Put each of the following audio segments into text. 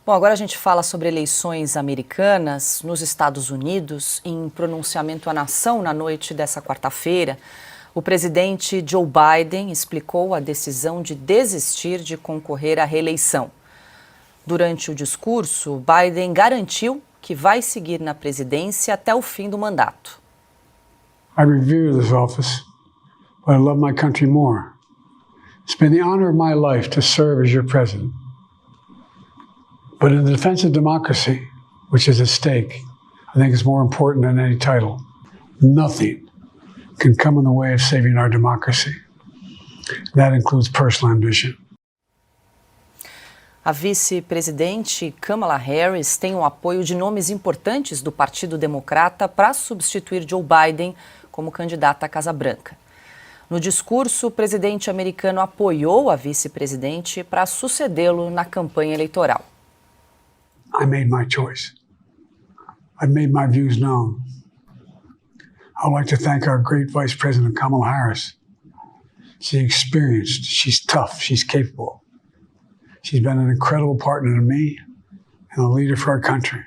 Bom, agora a gente fala sobre eleições americanas nos Estados Unidos. Em pronunciamento à nação na noite dessa quarta-feira, o presidente Joe Biden explicou a decisão de desistir de concorrer à reeleição. Durante o discurso, Biden garantiu que vai seguir na presidência até o fim do mandato. I revere this office, but I love my country more. It's been the honor of my life to serve as your president. But in the defense of democracy, which is at stake, I think it's more important than any title. Nothing can come in the way of saving our democracy. That includes personal ambition. A vice-presidente Kamala Harris tem o apoio de nomes importantes do Partido Democrata para substituir Joe Biden como candidata à Casa Branca. No discurso, o presidente americano apoiou a vice-presidente para sucedê-lo na campanha eleitoral. I made my choice. I've made my views known. I'd like to thank our great Vice President Kamala Harris. She's experienced, she's tough, she's capable. She's been an incredible partner to me and a leader for our country.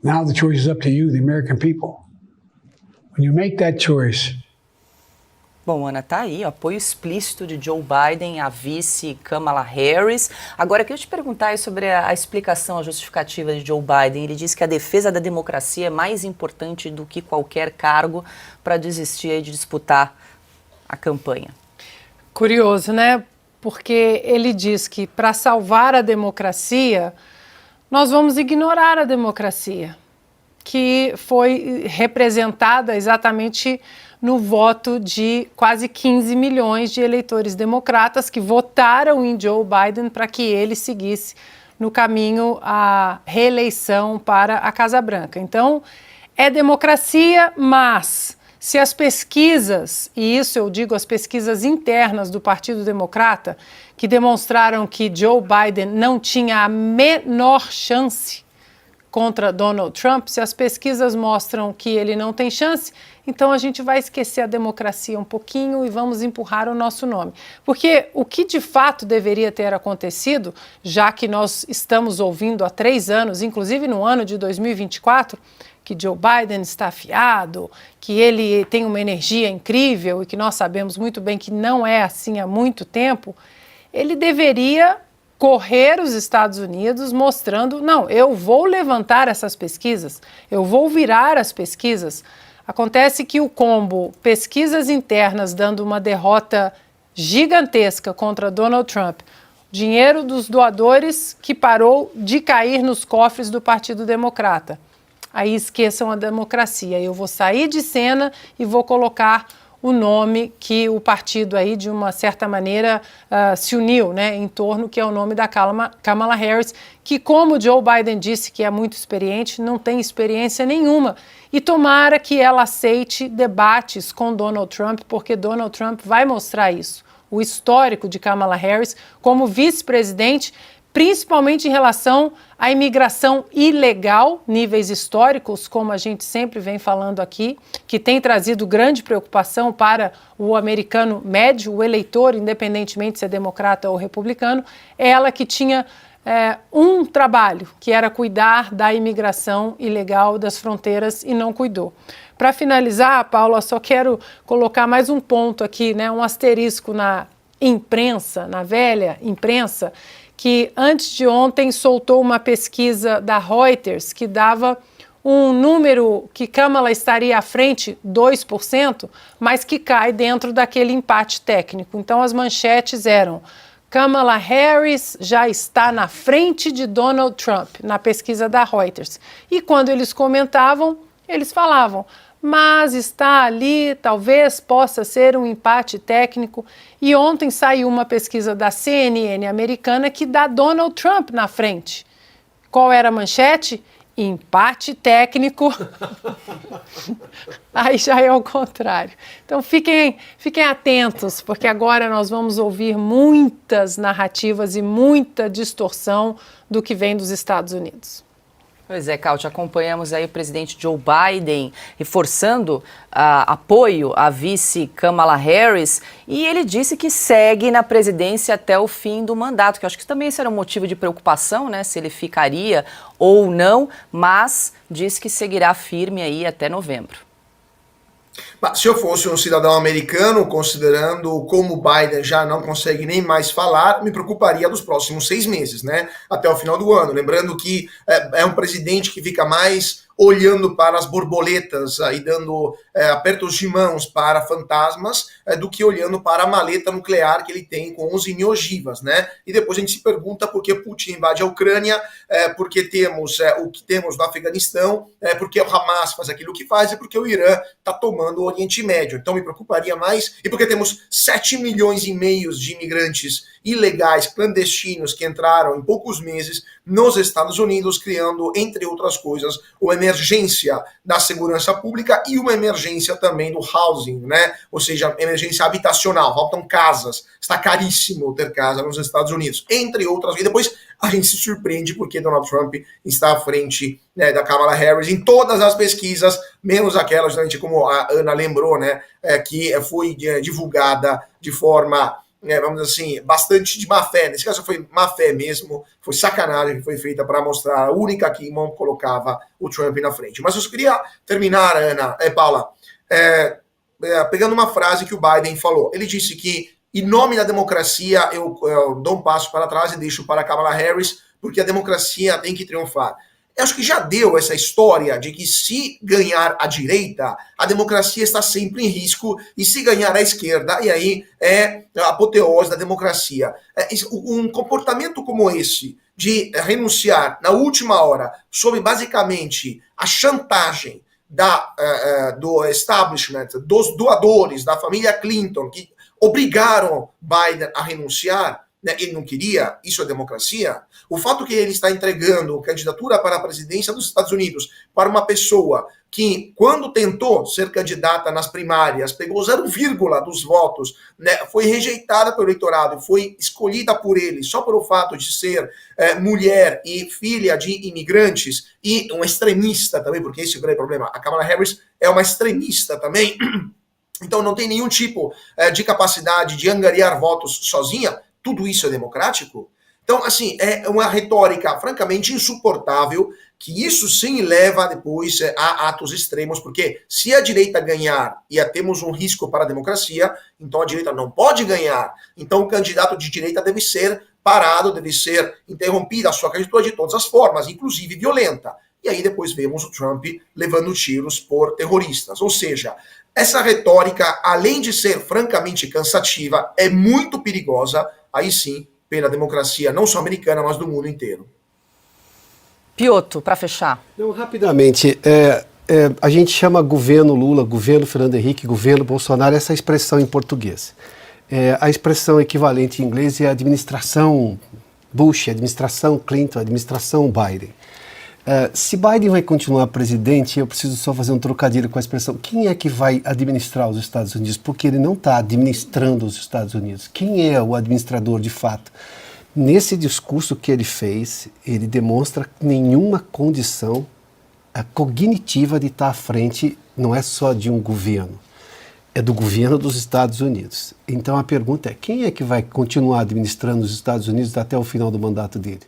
Now the choice is up to you, the American people. When you make that choice. Bom, Ana, tá aí, apoio explícito de Joe Biden à vice Kamala Harris. Agora, eu queria te perguntar aí sobre a explicação, a justificativa de Joe Biden. Ele disse que a defesa da democracia é mais importante do que qualquer cargo para desistir aí de disputar a campanha. Curioso, né? Porque ele diz que para salvar a democracia, nós vamos ignorar a democracia, que foi representada exatamente no voto de quase 15 milhões de eleitores democratas que votaram em Joe Biden para que ele seguisse no caminho à reeleição para a Casa Branca. Então, é democracia, mas se as pesquisas, e isso eu digo as pesquisas internas do Partido Democrata, que demonstraram que Joe Biden não tinha a menor chance contra Donald Trump, se as pesquisas mostram que ele não tem chance, então a gente vai esquecer a democracia um pouquinho e vamos empurrar o nosso nome. Porque o que de fato deveria ter acontecido, já que nós estamos ouvindo há 3 anos, inclusive no ano de 2024, que Joe Biden está afiado, que ele tem uma energia incrível e que nós sabemos muito bem que não é assim há muito tempo, ele deveria correr os Estados Unidos mostrando, não, eu vou levantar essas pesquisas, eu vou virar as pesquisas. Acontece que o combo pesquisas internas dando uma derrota gigantesca contra Donald Trump, dinheiro dos doadores que parou de cair nos cofres do Partido Democrata. Aí esqueçam a democracia. Eu vou sair de cena e vou colocar o nome que o partido aí, de uma certa maneira, se uniu, né, em torno, que é o nome da Kamala Harris, que, como Joe Biden disse que é muito experiente, não tem experiência nenhuma. E tomara que ela aceite debates com Donald Trump, porque Donald Trump vai mostrar isso. O histórico de Kamala Harris como vice-presidente, principalmente em relação à imigração ilegal, níveis históricos, como a gente sempre vem falando aqui, que tem trazido grande preocupação para o americano médio, o eleitor, independentemente se é democrata ou republicano. Ela que tinha um trabalho, que era cuidar da imigração ilegal das fronteiras e não cuidou. Para finalizar, Paula, só quero colocar mais um ponto aqui, né, um asterisco na imprensa, na velha imprensa, que antes de ontem soltou uma pesquisa da Reuters que dava um número que Kamala estaria à frente, 2%, mas que cai dentro daquele empate técnico. Então as manchetes eram: Kamala Harris já está na frente de Donald Trump, na pesquisa da Reuters. E quando eles comentavam, eles falavam: mas está ali, talvez possa ser um empate técnico. E ontem saiu uma pesquisa da CNN americana que dá Donald Trump na frente. Qual era a manchete? Empate técnico. Aí já é o contrário. Então fiquem atentos, porque agora nós vamos ouvir muitas narrativas e muita distorção do que vem dos Estados Unidos. Pois é, Cáutia, acompanhamos aí o presidente Joe Biden reforçando apoio à vice Kamala Harris, e ele disse que segue na presidência até o fim do mandato, que eu acho que também será um motivo de preocupação, né, se ele ficaria ou não, mas disse que seguirá firme aí até novembro. Se eu fosse um cidadão americano, considerando como o Biden já não consegue nem mais falar, me preocuparia dos próximos 6 meses, né? Até o final do ano. Lembrando que é um presidente que fica mais olhando para as borboletas e dando apertos de mãos para fantasmas do que olhando para a maleta nuclear que ele tem com 11 mil ogivas, né? E depois a gente se pergunta por que Putin invade a Ucrânia, porque temos o que temos no Afeganistão, porque o Hamas faz aquilo que faz e porque o Irã está tomando o Oriente Médio. Então me preocuparia mais, e porque temos 7 milhões e meio de imigrantes ilegais, clandestinos, que entraram em poucos meses nos Estados Unidos, criando, entre outras coisas, uma emergência da segurança pública e uma emergência também do housing, né? Ou seja, emergência habitacional, faltam casas, está caríssimo ter casa nos Estados Unidos, entre outras. E depois a gente se surpreende porque Donald Trump está à frente, né, da Kamala Harris em todas as pesquisas, menos aquelas, como a Ana lembrou, né, que foi divulgada de forma, vamos dizer assim, bastante de má fé. Nesse caso foi má fé mesmo, foi sacanagem que foi feita para mostrar a única que não colocava o Trump na frente. Mas eu só queria terminar, Ana, Paula, pegando uma frase que o Biden falou. Ele disse que, em nome da democracia, eu dou um passo para trás e deixo para Kamala Harris, porque a democracia tem que triunfar. Eu acho que já deu essa história de que se ganhar a direita, a democracia está sempre em risco, e se ganhar a esquerda, e aí é a apoteose da democracia. Um comportamento como esse, de renunciar na última hora, sob basicamente a chantagem do establishment, dos doadores, da família Clinton, que obrigaram Biden a renunciar, né? Ele não queria, isso é democracia. O fato que ele está entregando candidatura para a presidência dos Estados Unidos para uma pessoa que, quando tentou ser candidata nas primárias, pegou 0, dos votos, né, foi rejeitada pelo eleitorado e foi escolhida por ele só pelo fato de ser mulher e filha de imigrantes e uma extremista também, porque esse é o grande problema. A Kamala Harris é uma extremista também, então não tem nenhum tipo de capacidade de angariar votos sozinha. Tudo isso é democrático? Então, assim, é uma retórica francamente insuportável, que isso sim leva depois a atos extremos, porque se a direita ganhar e temos um risco para a democracia, então a direita não pode ganhar. Então o candidato de direita deve ser parado, deve ser interrompida a sua candidatura de todas as formas, inclusive violenta. E aí depois vemos o Trump levando tiros por terroristas. Ou seja, essa retórica, além de ser francamente cansativa, é muito perigosa, aí sim, pela democracia, não só americana, mas do mundo inteiro. Piotr, para fechar. Não, rapidamente, a gente chama governo Lula, governo Fernando Henrique, governo Bolsonaro, essa expressão em português. A expressão equivalente em inglês é administração Bush, administração Clinton, administração Biden. Se Biden vai continuar presidente, eu preciso só fazer um trocadilho com a expressão, quem é que vai administrar os Estados Unidos? Porque ele não está administrando os Estados Unidos. Quem é o administrador de fato? Nesse discurso que ele fez, ele demonstra nenhuma condição cognitiva de estar à frente, não é só de um governo, é do governo dos Estados Unidos. Então a pergunta é, quem é que vai continuar administrando os Estados Unidos até o final do mandato dele?